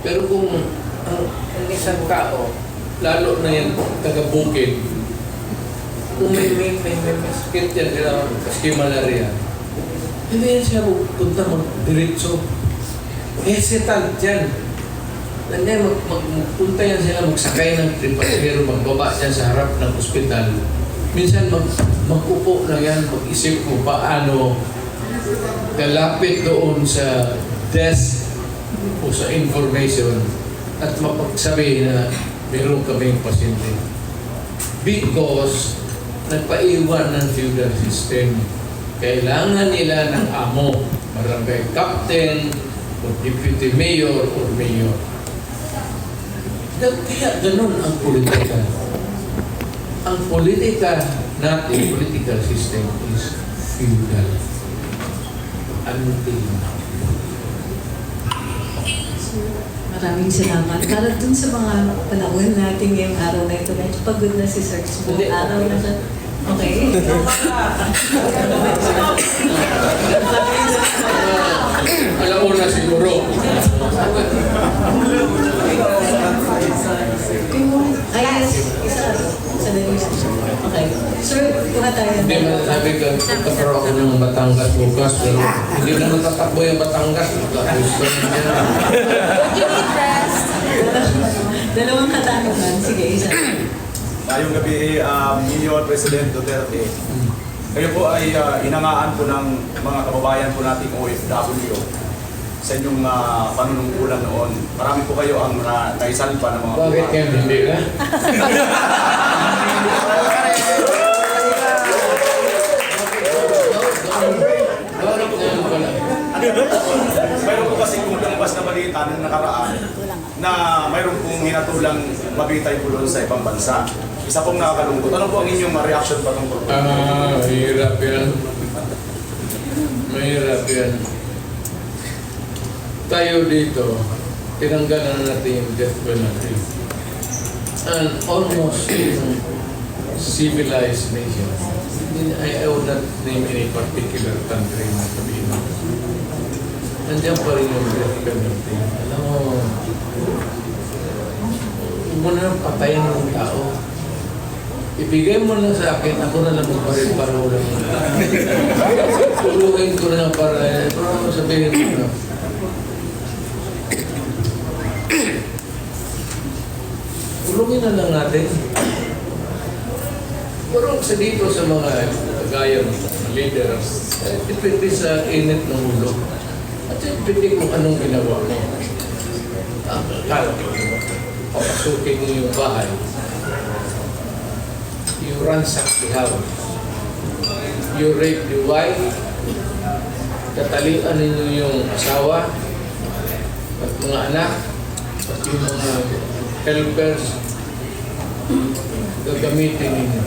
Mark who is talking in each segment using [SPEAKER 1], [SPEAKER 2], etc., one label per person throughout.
[SPEAKER 1] Pero kung ang isang tao, lalo na yung taga-bukid, kung may sakit yan, kasi malaria, hindi yan siya punta mag-diretso. Hesitant yan. Ganyan, magpunta yan sila, magsakay ng tripasero, magbaba siya sa harap ng ospital. Minsan mag-upo na yan, mag-isip mo paano kalapit doon sa desk o sa information at mapagsabi na meron kaming pasyente. Because nagpaiwan ng feudal system. Kailangan nila ng amo, barangay captain, o deputy mayor, or mayor. Kaya ganun ang politika. Ang politika natin, political system is feudal. Until now.
[SPEAKER 2] Maraming salamat. Para dun sa mga panahon natin ngayong araw na ito, medyo pagod na si Sir. Buong araw na siya. Okay.
[SPEAKER 1] Alauna siguro.
[SPEAKER 2] Ay, isa na okay. Sir, kuha tayo.
[SPEAKER 1] Hindi masasabi ka, magkakaroon ako ng Batangas bukas, pero hindi na natatakbo yung Batangas. Gusto niya.
[SPEAKER 2] Dalawang katanungan. Sige, isa.
[SPEAKER 3] Ngayong gabi, Mayor President Duterte, kayo po ay inangaan po ng mga kababayan po nating OFW sa inyong panunungkulan noon. Marami po kayo ang naisalpa ng mga
[SPEAKER 1] Bakit yan hindi ka? Bakit yan pala?
[SPEAKER 3] Mayroon po kasi kung lumabas na balita nung nakaraan na mayroon pong hinatulang mabitay po doon sa ibang bansa. Isa pong nakakalungkot. Ano po ang inyong reaction pa tungkol po?
[SPEAKER 1] Mahirap yan. Mahirap yan. Tayo dito, tinanggalan natin yung death penalty. And almost civilized nation. I would not name any particular country na sabihin mo. Nandiyan pa rin yung death penalty. Alam mo, huwag mo na patayin ng tao. Ibigay mo na sa akin, ako na lang magparil para walang tulungin ko na para sabihin mo na. Tulungin na lang natin. Pero sa dito sa mga kagaya ng leaders, depende sa init ng ulo. At depende kung anong ginawa mo. Akala ko, papasukin mo yung bahay. You ransack the house. You rape the wife. Tatalian ninyo yung asawa at mga anak at yung mga helpers. Gagamitin ninyo.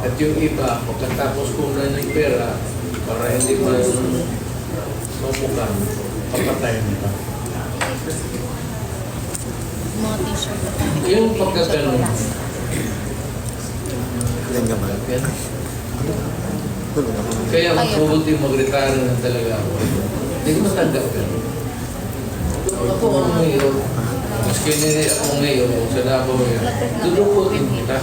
[SPEAKER 1] At yung iba, pagkatapos kunan ng pera para hindi man mamukan, papatayin nila. Yung pagkaganon, kaya mabuti mag-retire na talaga ako. Hindi ko matanggap yan. Ako ang mayor. Maski nila ako mayor, sa Davao mayor. Dudukutin kita.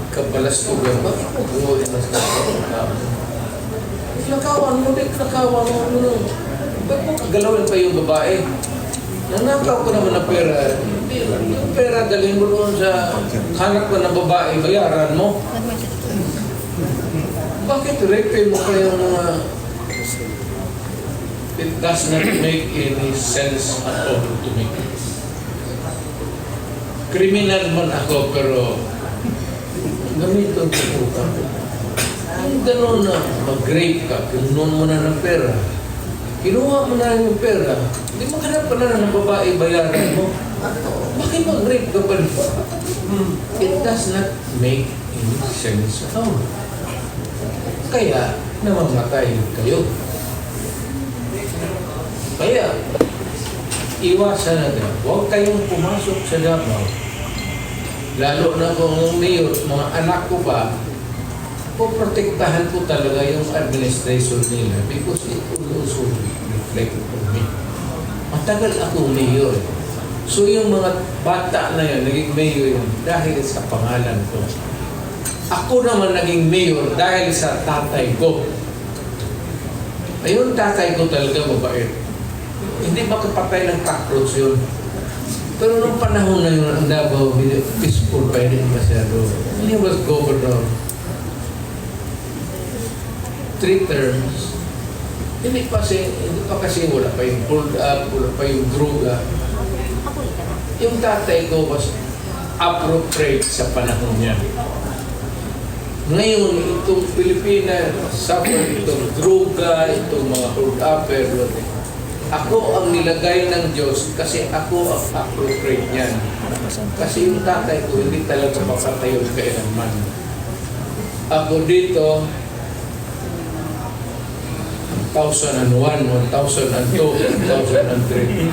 [SPEAKER 1] Kapalas ko ba? Bakit ko buhuin na sa Davao? Nakawan mo, nakawan mo. Ba't mo kagalawin pa yung babae? Nanakaw ko naman ng pera. Yung pera, dalhin mo doon sa hanap ko ng babae, bayaran mo. Bakit rape mo pa yung mga... It does not make any sense at all to me. Criminal man ako, pero gamiton ko po ka. Yung gano'n na mag-rape ka, kinunon mo na ng pera. Kinuha mo na yung pera, hindi mo hanap pa na ng babae, bayaran mo. Bakit mag-rape ka pa rin? It does not make any sense at all. Kaya, namamatay kayo. Kaya, iwasan natin. Huwag kayong pumasok sa Davao. Lalo na kung mayor, mga anak ko ba, poprotektahan ko talaga yung administration nila because it will also be reflect on me. Matagal ako mayor. So yung mga bata na yan, naging mayor yan dahil sa pangalan ko. Ako naman naging mayor dahil sa tatay ko. Ayun, tatay ko talaga mabait. Hindi makapatay ng cockroach yun. Pero nung panahon na yun, ang Davao, peaceful pa rin masyado. He was governor. 3 terms. Hindi pa kasi wala pa yung pulled up, wala pa yung droga. Yung tatay ko was appropriate sa panahon niya. Ngayon, itong Pilipinas, suffer itong droga, itong mga hold upper, ako ang nilagay ng Diyos kasi ako ang appropriate niyan. Kasi yung tatay ko hindi talaga mapatayo kailanman. Ako dito, 2001, 2002, 2003.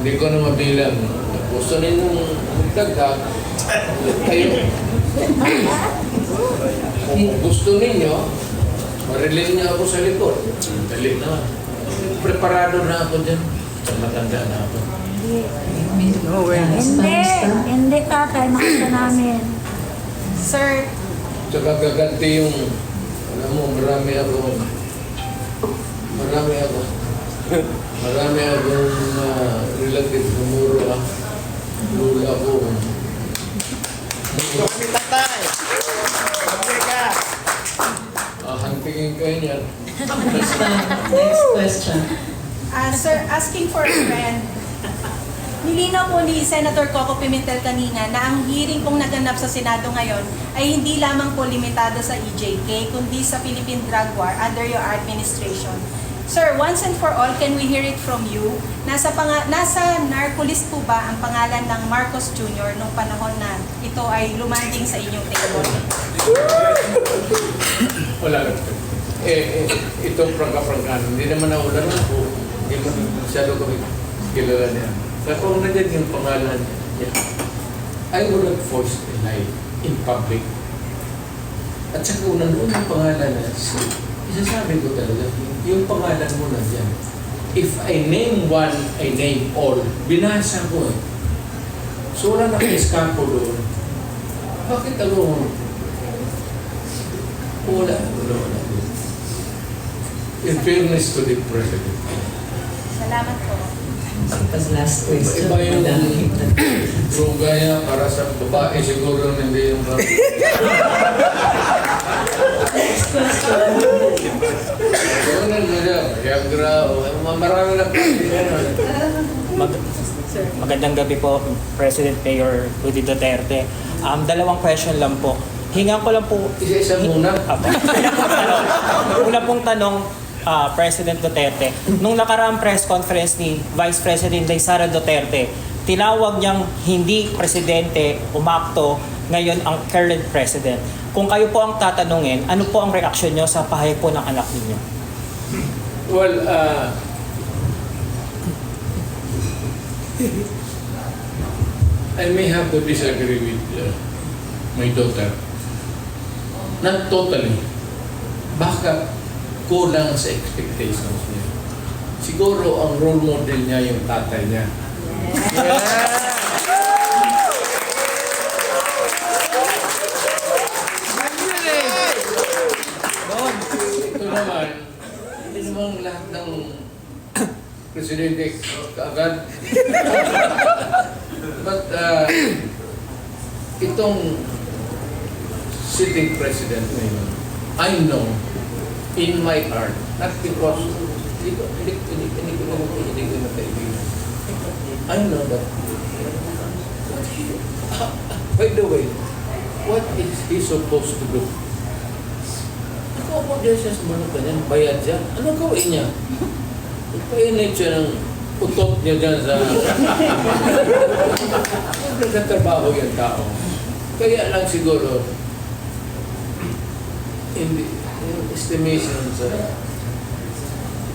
[SPEAKER 1] Hindi ko na mabilang. Gusto ninyong magdagdag, kayo. Kung gusto ninyo, marilin niyo ako sa likod. Dali na. Preparado na ako dyan. Matanda na ako.
[SPEAKER 4] Hindi tatay, makita namin. Sir,
[SPEAKER 1] Tsaka gaganti yung, alam mo, marami akong relative na muro lula ko.
[SPEAKER 5] Kami tatay! Kami ka!
[SPEAKER 1] Hantingin kayo niyan.
[SPEAKER 2] Next question.
[SPEAKER 4] sir, asking for a friend. Nilinaw po ni Senator Coco Pimentel kanina na ang hearing pong naganap sa Senado ngayon ay hindi lamang po limitado sa EJK, kundi sa Philippine Drug War under your administration. Sir, once and for all, can we hear it from you? Nasa narcolist po ba ang pangalan ng Marcos Jr. nung panahon na ito ay lumanding sa inyong table?
[SPEAKER 1] Wala lang. Itong prangka-prangkan, hindi naman naulan po. Hindi man masyado kami kilala niya. Kaya kung nandiyan yung pangalan niya, I would have voiced a lie in public. At saka kung nandun yung pangalan niya, isasabi ko talaga, yung pangalan mo na dyan. If I name one, I name all. Binasa ko eh. So wala naka-eskapo doon. Bakit ako? Wala. In fairness to the President.
[SPEAKER 4] Salamat po.
[SPEAKER 2] As last question.
[SPEAKER 1] Iba yung droga niya para sa babae siguro hindi yung
[SPEAKER 2] Next question.
[SPEAKER 1] Viagra, marami na
[SPEAKER 5] Magandang gabi po, President Mayor Rudy Duterte. Dalawang question lang po. Hingan ko lang po...
[SPEAKER 1] Isa-isa muna.
[SPEAKER 5] Apo. Una pong tanong, President Duterte. Nung nakaraang press conference ni Vice President Sara Duterte, tinawag niyang hindi presidente umakto, ngayon ang current president. Kung kayo po ang tatanungin, ano po ang reaksyon niyo sa pahayag po ng anak ninyo?
[SPEAKER 1] Well, I may have to disagree with my daughter. Not totally. Baka kulang sa expectations niya. Siguro ang role model niya yung tatay niya. Ito naman, hindi naman lahat ng presidente agad. But itong sitting president ngayon, I know in my heart, not because hindi ko na kaibigan. I know that. By the way, what is he supposed to do? Ako po dyan siya sa mga ganyan, bayad siya. Anong gawin niya? Ipainit siya ng utot niya dyan sa... Nagtatrabaho yung tao. Kaya lang siguro, yung estimation sa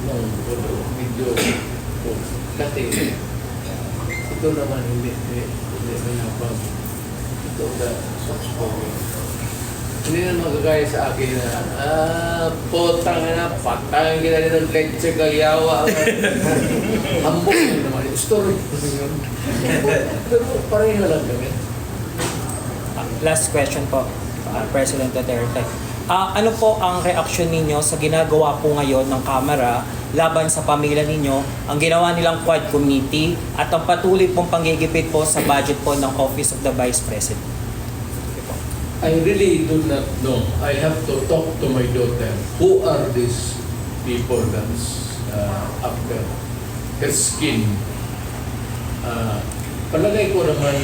[SPEAKER 1] ng video ko, dati, ito naman hindi mayabang. Ito na soft spoken. Hindi na magagaya sa akin na, potang na, patang kita rin ng leche kayawa. Hambog yun naman yung story. Pero pareho lang kami.
[SPEAKER 5] Last question po, President Duterte. Ano po ang reaksyon ninyo sa ginagawa po ngayon ng Kamara laban sa pamilya ninyo, ang ginawa nilang Quad Committee at ang patuloy pong panggigipit po sa budget po ng Office of the Vice President?
[SPEAKER 1] I really do not know. I have to talk to my daughter. Who are these people that's after her skin? Palagay ko naman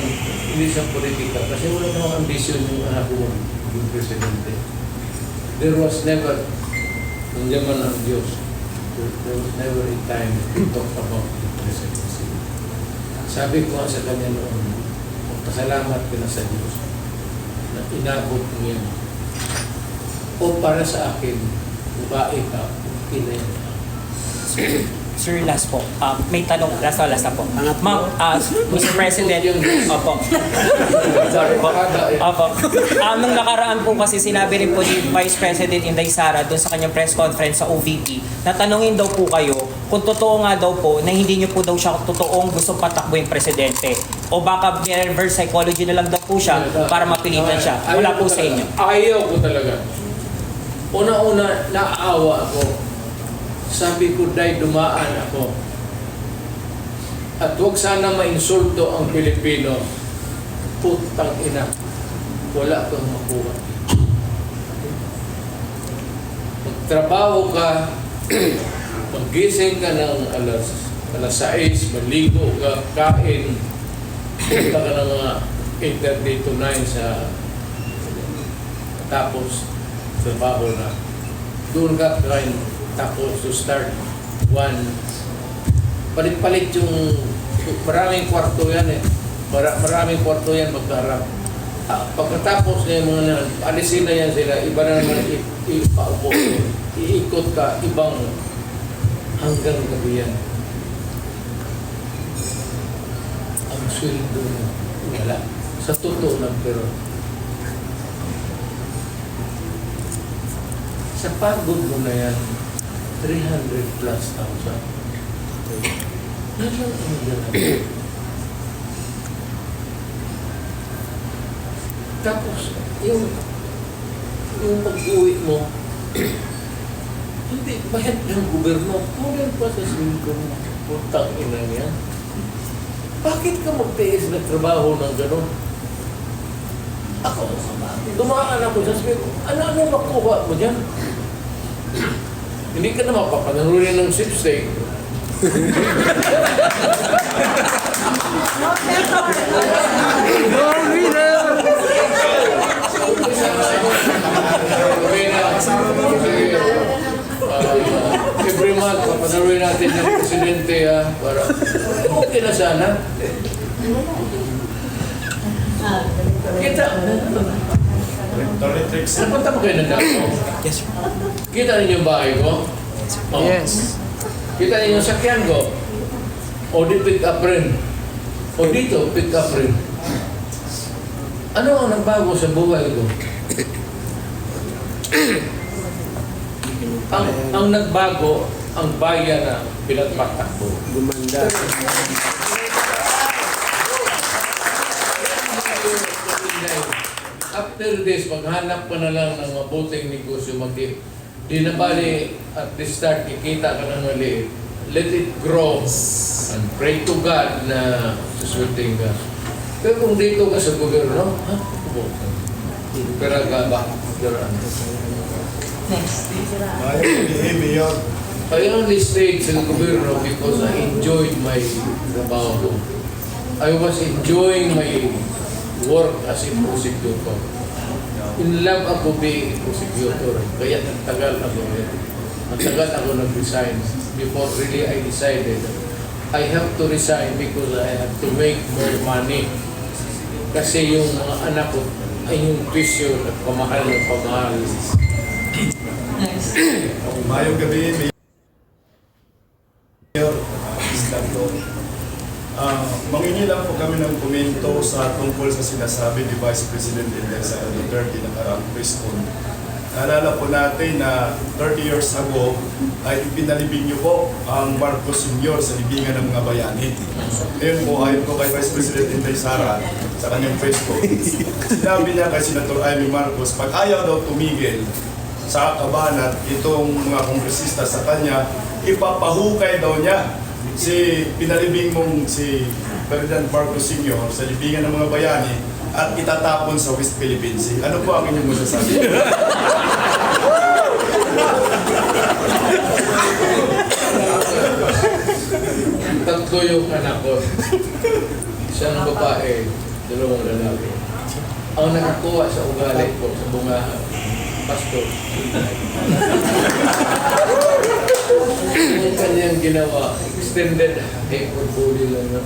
[SPEAKER 1] hindi siya politika kasi wala namang ambisyon yung anak ko yung presidente. There was never, nandiyan man ang Diyos, there was never a time to talk about the presidency. Sabi ko nga sa kanya noon, pasalamat ka na sa Diyos na inabot mo yan. O para sa akin, babae ka, kinayan ka.
[SPEAKER 5] Sir, last po. May tanong, last na po. Ma'am, Mr. President, opo. Sorry po. Opo. Nung nakaraan po kasi sinabi rin po ni Vice President Inday Sara doon sa kanyang press conference sa OVP, natanungin daw po kayo kung totoo nga daw po na hindi niyo po daw siya totoong gusto patakbo yung presidente. O baka reverse psychology na lang daw po siya para mapilitan siya. Wala po sa inyo.
[SPEAKER 1] Ayaw ko talaga. Una-una, naawa ako. Sabi ko, dahil dumaan ako. At huwag sana mainsulto ang Pilipino. Putang ina. Wala kang makuha. Magtrabaho ka, magising ka ng alas 6, maligo ka, kain, punta ka ng mga 8:30 to 9 sa tapos trabaho na. Doon ka kain. Tapos to start one, palit-palit yung maraming kwarto yan eh. Maraming kwarto yan magkarap. Pagkatapos na yung mga alisin na yan sila, iba na naman ipaupo. Iikot ka, ibang hanggang gabi yan. Ang sweldo na wala. Sa totoo lang pero sa pagod mo na yan, 300 plus thousand. Yan lang ang ganun. Tapos, yung pag-uwi mo, hindi, bayad ng gobyerno, kulang pa sa sweldo mo. Putang ina yan. Bakit ka magtiis na trabaho ng gano'n? Ako, dumaan ako sa sabi ko, ano makuha mo dyan? Hindi ka na mapapanalunin ng sipsteak. Every month, papanalunin natin ng presidente para okay na sana. Kita. Napunta mo kayo ng Davao?
[SPEAKER 5] Yes, sir.
[SPEAKER 1] Kita ninyo yung bahay ko? Oh.
[SPEAKER 5] Yes.
[SPEAKER 1] Kita ninyo yung sakyan ko? O di pick up rin? O dito, pick up rin? Ano ang nagbago sa buhay ko? ang nagbago, ang bayan na pinagpatak ko.
[SPEAKER 6] Gumanda.
[SPEAKER 1] After this, maghanap ka na lang ng mabuting negosyo. Di na bali at the start, kikita ka ng maliit. Let it grow and pray to God na suswelting ka. Pero kung dito ka sa gobyerno, pera ka ba?
[SPEAKER 2] Next.
[SPEAKER 6] Mayor.
[SPEAKER 1] I only stayed sa gobyerno because I enjoyed my trabaho. I was enjoying my work as a prosecutor. In love ako being a prosecutor. Kaya nagtagal ako. Nagtagal ako nag-resign. Before really I decided I have to resign because I have to make more money. Kasi yung mga anak ko ay yung tuition at pamahal ng pamahal.
[SPEAKER 2] Next.
[SPEAKER 6] Mayong gabi, Mayor. Mangingi lang po kami ng komento sa tungkol sa sinasabi ni Vice President Inday Sara Duterte na karang press con. Naalala po natin na 30 years ago ay pinalibing niyo po ang Marcos Sr. sa libingan ng mga bayani. Ngayon po, ayon po kay Vice President Inday Sara sa kanyang press con, sinabi niya kay Senator Amy Marcos, pag ayaw daw tumigil sa kabanat itong mga kongresista sa kanya, ipapahukay daw niya si pinalibing mong si Ferdinand Marcos Sr. sa libingan ng mga bayani at itatapon sa West Philippine Sea. Ano po ang inyong masasabi?
[SPEAKER 1] Tatlo yung anak ko. Isang babae, dalawang lalaki. Ang nakakuha sa ugali ko, sa bungahan, pastor. Ang kanyang ginawa, extended high portfolio lang na.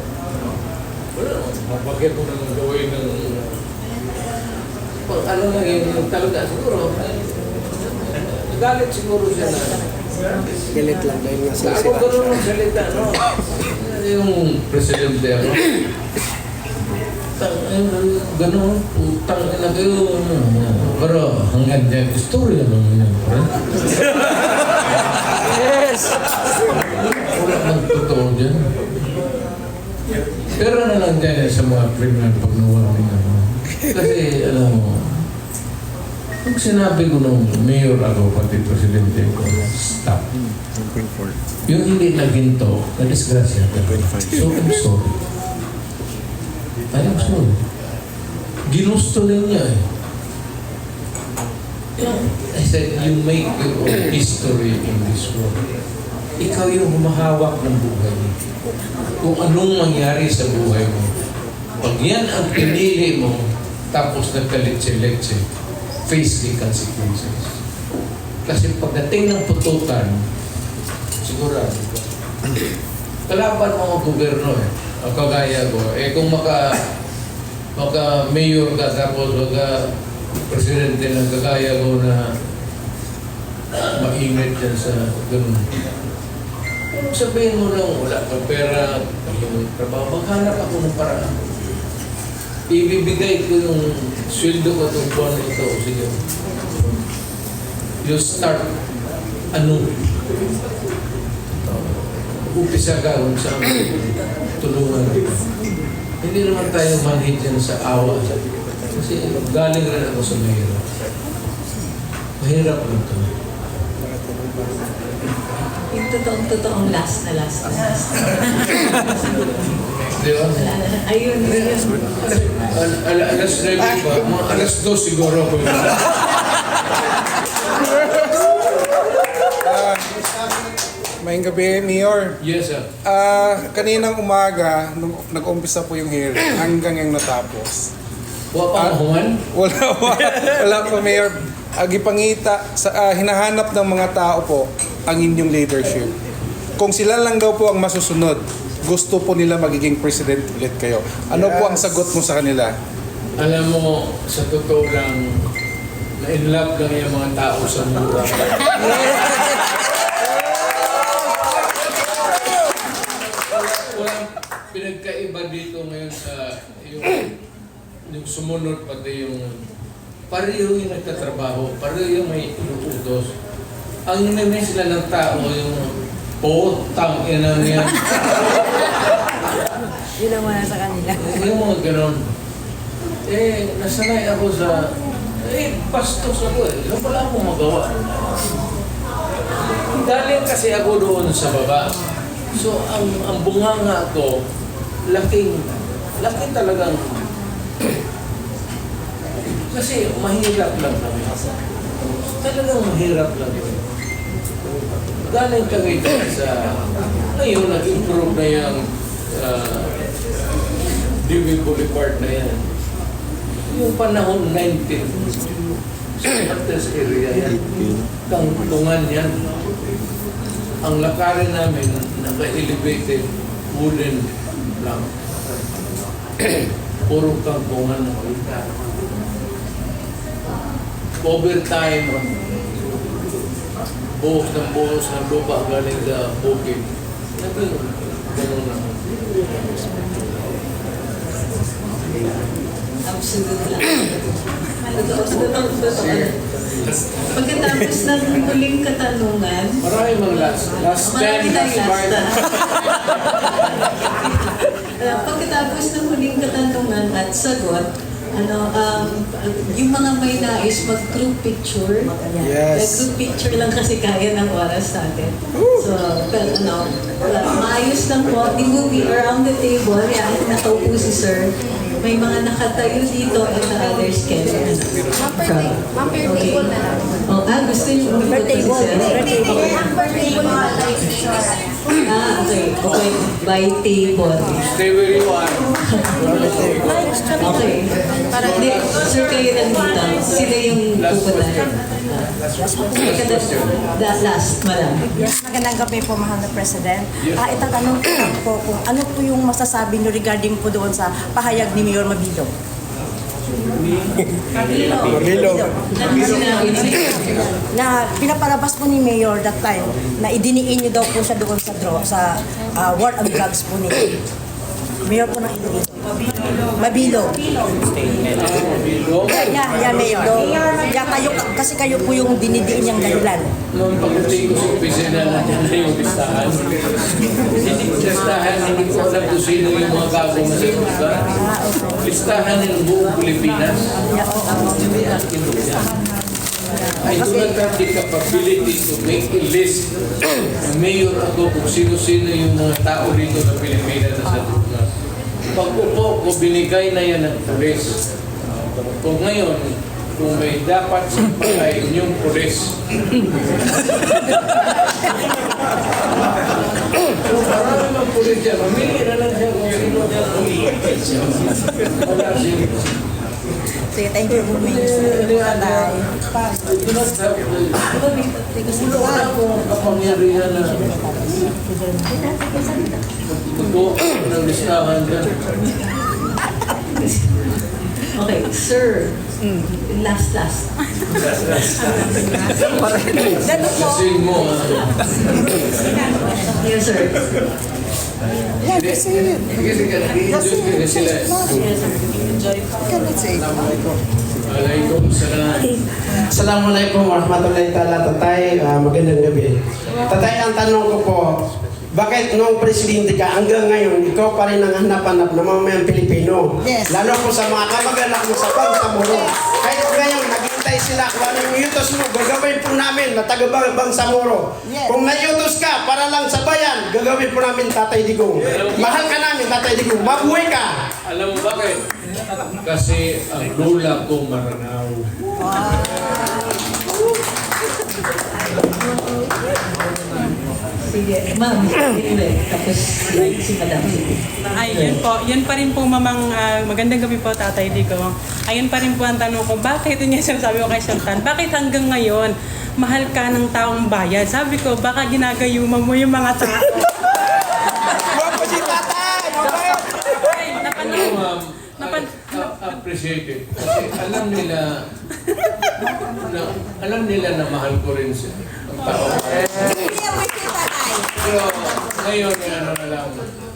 [SPEAKER 1] Wala naman, bakit ko naman gawin ng... Ano lang yun, talaga siguro. Galit siguro siya na.
[SPEAKER 7] Galit lang dahil nga sa
[SPEAKER 1] Ako gano'n ng salita, no? Yung presidente, ano? Gano'n, utang na kayo. Pero hanggang dyan, istorya lang yun.
[SPEAKER 7] Yes!
[SPEAKER 1] Wala mang totoo dyan. Pero na lang dyan sa mga criminal pag nawala niya. Kasi, alam mo, pag sinabi ko nung mayor ako, pati presidente ko, stop. Yung hindi naginto, na-disgrasya ka. So, I'm sorry. I'm sorry. Ginusto din niya eh. I said, you make your own history in this world. Ikaw yung humahawak ng buhay mo. Kung anong mangyari sa buhay mo. Pag yan ang pinili mo, tapos nagkalitse-litse, face the consequences. Kasi pagdating ng putukan, sigurado ka. Kalaban mo ang gobyerno eh. Ang kagaya ko. Eh kung maka-mayor ka tapos maka-presidente ng kagaya ko na mainit dyan sa ganun. Kung sabihin mo lang, wala kang pera, yung trabaho, maghanap ako ng paraan. Ibibigay ko yung sweldo ko itong buwan na ito. Sige. You start upisa ka kung saan tulungan. Hindi naman tayo manhid yan sa awa. Kasi galing rin ako sa mahirap. Mahirap lang ito.
[SPEAKER 2] Yung totoong last na.
[SPEAKER 1] Di ba?
[SPEAKER 2] Ayun.
[SPEAKER 1] Alas 9 pa. Mga alas 2 siguro ako yun.
[SPEAKER 7] Maayong gabi, Mayor.
[SPEAKER 1] Yes, sir.
[SPEAKER 7] Kaninang umaga, nung nag-umpisa po yung hearing, hanggang yung natapos.
[SPEAKER 1] Wala pa mahuman?
[SPEAKER 7] Wala po, Mayor. Gipangita, hinahanap ng mga tao po ang inyong leadership. Kung sila lang daw po ang masusunod, gusto po nila magiging president ulit kayo. Ano po ang sagot mo sa kanila?
[SPEAKER 1] Alam mo, sa totoo lang, na-in love lang yung mga tao sa mura. Walang pinagkaiba dito ngayon sa yung sumunod, pati yung pareho yung nagtatrabaho, pareho yung may inuutos. Ang nanamin sila ng tao, yung potang ina niya.
[SPEAKER 8] Yun ang wala sa kanila.
[SPEAKER 1] Yung mga ganon. Eh, nasanay ako sa... bastos ako eh. Wala akong magawa. Galing kasi ako doon sa baba. So, ang bunganga ko, laking talagang... Kasi mahirap lang kami. Talagang mahirap lang kami. Galing kami doon sa... Ngayon, nag-improve na yung Dewey Boulevard na yan. Yung panahon 19, sa Martes area yan, kangtungan yan. Ang lakarin namin, naka-elevated wooden lang. Puro kangtungan. Overtime, buhos ng lupa galing sa bukid.
[SPEAKER 2] Absolute lang. Totoo. Pagkatapos ng huling katanungan,
[SPEAKER 1] Marami mga last 10,
[SPEAKER 2] marami
[SPEAKER 1] last
[SPEAKER 2] tayong
[SPEAKER 1] part.
[SPEAKER 2] last na. Pagkatapos ng huling katanungan at sagot, yung mga may nais mag-group picture,
[SPEAKER 7] Yes.
[SPEAKER 2] group picture lang kasi kaya ng oras natin. So, pero maayos lang po. It will be around the table. Yan, nakaupo si sir. May mga nakatayo dito and the others can.
[SPEAKER 4] Ma'am, per table na lang.
[SPEAKER 2] Gusto niyo
[SPEAKER 4] Per table. Per table.
[SPEAKER 2] Ah,
[SPEAKER 4] Per table na lang.
[SPEAKER 2] okay. Okay, by table.
[SPEAKER 1] Stay where you are.
[SPEAKER 2] Okay. Hindi, sir, kayo nandito. Sila yung pupunta. Last, madam.
[SPEAKER 8] Yes, magandang gabi po, mahal na President. Itatanong ko lang po kung ano po yung masasabi niyo regarding po doon sa pahayag ni Mayor Mabilo.
[SPEAKER 7] Mabilo.
[SPEAKER 2] Ano sinabi niya?
[SPEAKER 8] Na pinapalabas po ni Mayor that time na idiniin niyo daw po siya doon sa war on drugs po ni Mayor po ng Iloilo. Mabilo. Yeah, Mayor. Yeah, kasi kayo po yung dinidiin niyang dahilan.
[SPEAKER 1] Noong pagdating ko sa opisina na dyan na yung listahan. Listahan, hindi ko alam kung sino yung mga gago masasagot. Listahan ng buong Pilipinas. I do not have the capability to make a list. Mayor ako kung sino-sino yung mga tao rito sa Pilipinas na sa lugar. Pag-upo ko, binigay na yan ng pulis. Kung ngayon, kung may dapat sampahin yung pulis. Kung marami mga pulis dyan, mamili na lang siya kung sino dyan. Wala siya.
[SPEAKER 8] Sige, thank you po, Mayor. Bye.
[SPEAKER 1] I do not have wala akong kapangyarihan na magbuo ng listahan dyan.
[SPEAKER 2] Okay, sir. Last.
[SPEAKER 1] Kasi mo,
[SPEAKER 2] Yes, sir.
[SPEAKER 1] sige, i-enjoy ka sila. Alaikum salam.
[SPEAKER 9] Assalamualaikum warahmatullahi taala tatay. Magandang gabi. Tatay, ang tanong ko po, bakit nung presidente ka hanggang ngayon, ikaw pa rin ang hanap-hanap ng mamayang Pilipino?
[SPEAKER 8] Yes.
[SPEAKER 9] Lalo po sa mga kamag-anak mo sa Bangsamoro. Kahit ngayon, naghintay sila kung anong yutos mo, gagawin po namin na taga-Bangsamoro.
[SPEAKER 8] Yes.
[SPEAKER 9] Kung nayutos ka para lang sa bayan, gagawin po namin Tatay Digong. Mahal ka namin, Tatay Digong. Mabuhay ka!
[SPEAKER 1] Alam mo bakit? Kasi ang lula ko Maranao.
[SPEAKER 2] Sige, ma'am. Anyway, tapos si madam.
[SPEAKER 10] Ay, yun pa rin po mamang magandang gabi po Tatay Dico. Ayun pa rin po ang tanong ko, bakit yun yung sinasabi ko kay Sultan, bakit hanggang ngayon mahal ka ng taong bayan? Sabi ko, baka ginagayuma mo yung mga tao.
[SPEAKER 9] Wapo si Tatay!
[SPEAKER 10] Ay,
[SPEAKER 1] Appreciate it. Kasi alam nila na mahal ko rin siya. Ang tao. Pero ngayon, ano na lang,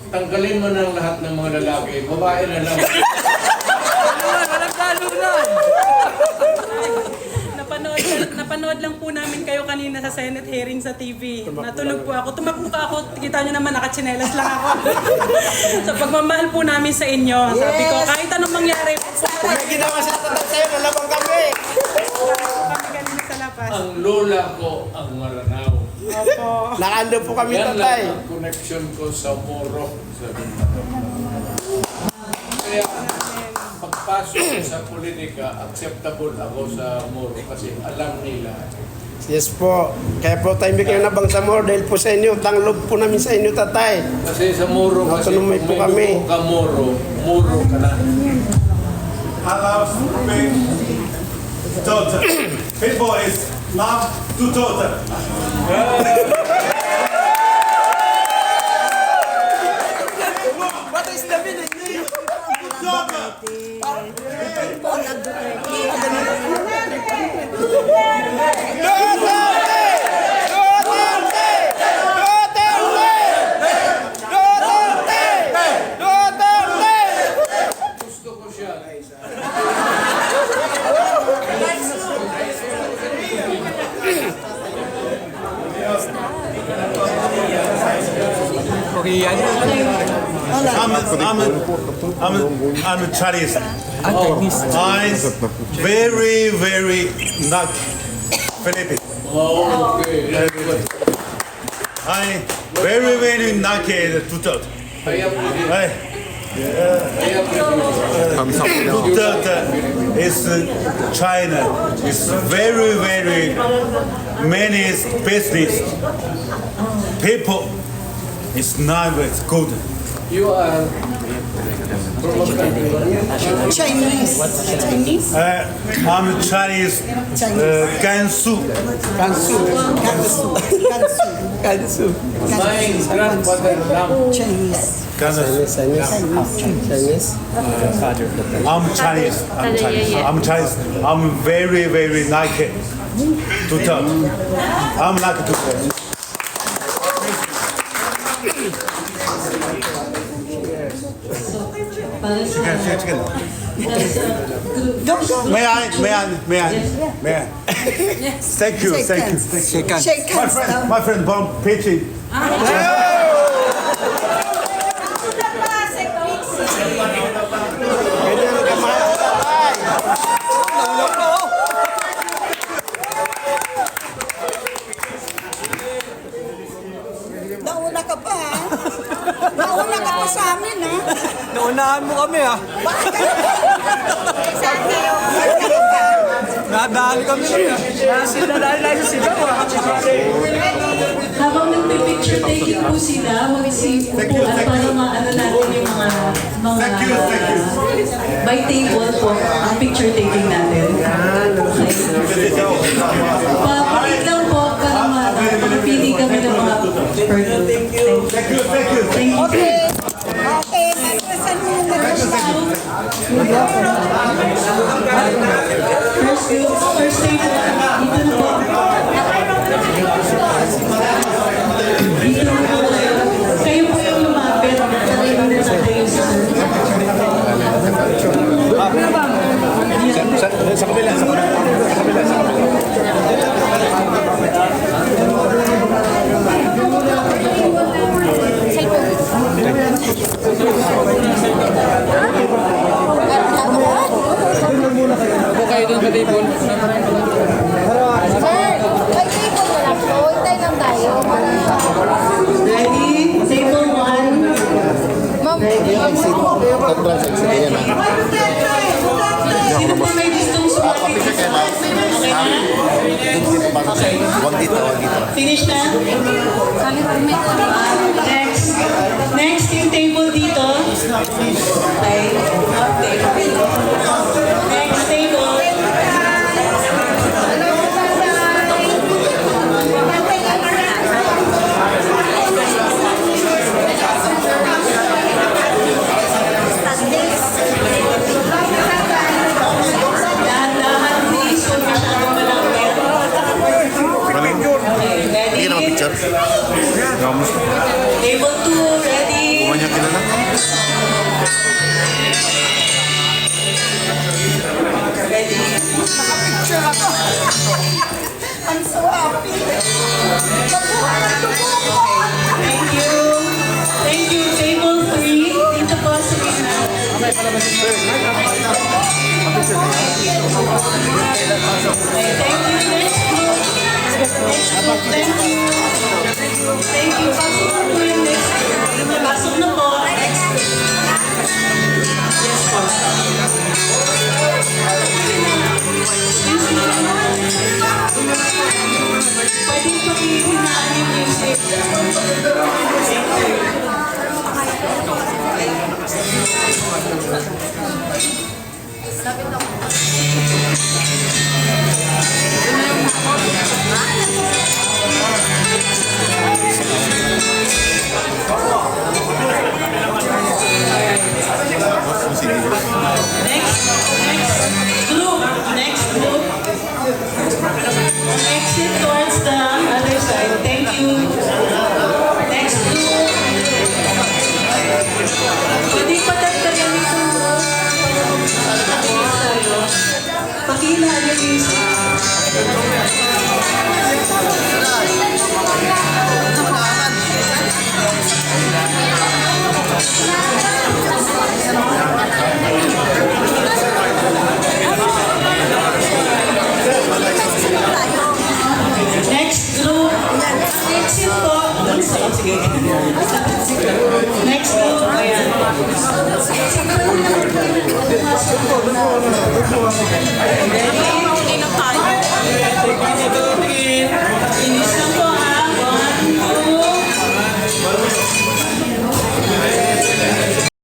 [SPEAKER 1] tanggalin mo ng lahat ng mga lalaki, babae na lang.
[SPEAKER 10] Napanood lang po namin kayo kanina sa Senate hearing sa TV. Natulog po ako. Tumakbo ka ako. Kita nyo naman, nakatsinelas lang ako. Sa pagmamahal po namin sa inyo, sabi ko, kahit anong mangyari,
[SPEAKER 9] Kung may ginawa sa Tatay sa'yo, nalabang kami!
[SPEAKER 10] kami kanina sa lapas.
[SPEAKER 1] Ang lola ko ang Maranao.
[SPEAKER 10] Opo.
[SPEAKER 9] Nakando po kami,
[SPEAKER 1] Yan
[SPEAKER 9] Tatay.
[SPEAKER 1] lang ang connection ko sa Moro. Kaya, pagpasok ko sa politika, acceptable ako sa Moro kasi alam nila.
[SPEAKER 9] Yes po. Kaya po tayo bigyan na Bangsamoro dahil po sa inyo, tanglob po namin sa inyo, Tatay.
[SPEAKER 1] Kasi sa Moro, kasi
[SPEAKER 9] Autonomy
[SPEAKER 1] kung
[SPEAKER 9] po
[SPEAKER 1] may
[SPEAKER 9] kami.
[SPEAKER 1] dugo ka Moro ka na.
[SPEAKER 6] I love big daughter. People is love to daughter.
[SPEAKER 9] What is the meaning? Duterte!
[SPEAKER 2] Okay.
[SPEAKER 11] I'm Chinese. I'm very not Philippines.
[SPEAKER 1] Okay.
[SPEAKER 11] I very lucky to talk. Is China is very many business people. It's not very good.
[SPEAKER 1] You are
[SPEAKER 8] Chinese. Chinese?
[SPEAKER 11] I'm Chinese. Gansu.
[SPEAKER 1] my grandfather Lam.
[SPEAKER 8] Chinese.
[SPEAKER 11] I'm Chinese. I'm Chinese. I'm very lucky to talk. I'm lucky to talk.
[SPEAKER 2] Para sa...
[SPEAKER 11] May I? Thank you.
[SPEAKER 8] Shake hands.
[SPEAKER 11] My friend Bob Pitchy.
[SPEAKER 8] Nauna ka pa, ha? Nauna ka pa sa amin, ha?
[SPEAKER 12] Naunahan mo kami ah. Nadaan kami siya. Sinadaan lang sa sigaw ah.
[SPEAKER 2] Habang nagpipicture taking po sila, mag-upuan para maano natin yung mga by table po, ang picture taking natin. Okay. Papakit lang po para mapili kami ng mga photo. Thank you.
[SPEAKER 8] Okay. Okay, magkasan mo
[SPEAKER 2] First table, dito na po. Dito na po kayo. Kayo po yung lumapit. Sarili na natin yung sir.
[SPEAKER 3] Sa kabila.
[SPEAKER 12] Ako kayo doon sa table.
[SPEAKER 13] Sir, may table na lang po. Hintay lang tayo.
[SPEAKER 2] Ready? Table 1.
[SPEAKER 13] Ma'am,
[SPEAKER 2] Sino po may gustong sumali? Finish na? Next yung table dito. Okay. Next table. Dahan-dahan please, kung masyadong malapit. Okay, ready? Table 2, ready? Ready?
[SPEAKER 8] Nakapicture ako. I'm so happy.
[SPEAKER 2] Thank you. Thank you. Table 3. Dito po sa gitna. Okay, thank you. Next group. Thank you. Thank you. Pasok po yung